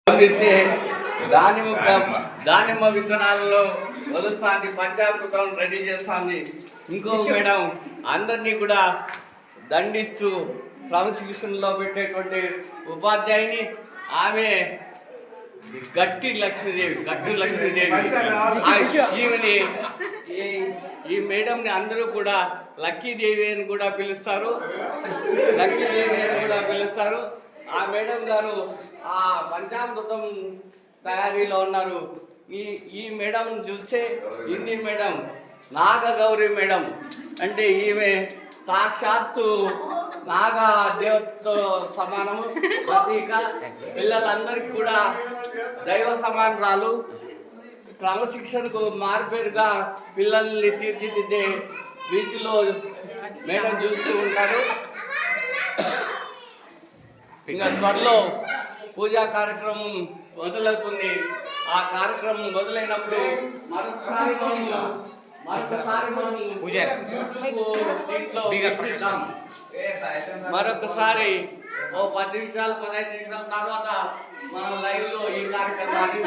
పండిస్తే దానిమ్మ విత్తనాలలో వలుస్తుంది, పంచామృతం రెడీ చేస్తుంది. ఇంకో మేడం అందరినీ కూడా దండిస్తూ క్రమశిక్షణలో పెట్టేటువంటి ఉపాధ్యాయుని. ఆమె గట్టి లక్ష్మీదేవి. ఈమెని ఈ మేడంని అందరూ కూడా లక్కీదేవి అని కూడా పిలుస్తారు. ఆ మేడం గారు ఆ పంచామృతం తయారీలో ఉన్నారు. ఈ మేడం చూస్తే హిందీ మేడం నాగగౌరి మేడం అంటే ఈమె సాక్షాత్తు నాగ దేవతతో సమానము, ప్రతీక. పిల్లలందరికీ కూడా దైవ సమానరాలు. క్రమశిక్షణకు మార్పేరుగా పిల్లల్ని తీర్చిదిద్దే రీతిలో మేడం చూస్తూ ఉంటారు. ఇంకా త్వరలో పూజా కార్యక్రమం మొదలవుతుంది. ఆ కార్యక్రమం మొదలైనప్పుడు మరొకసారి మరొకసారి ఓ 10 నిమిషాలు 15 నిమిషాల తర్వాత మనం లైవ్ లో ఈ కార్యక్రమాన్ని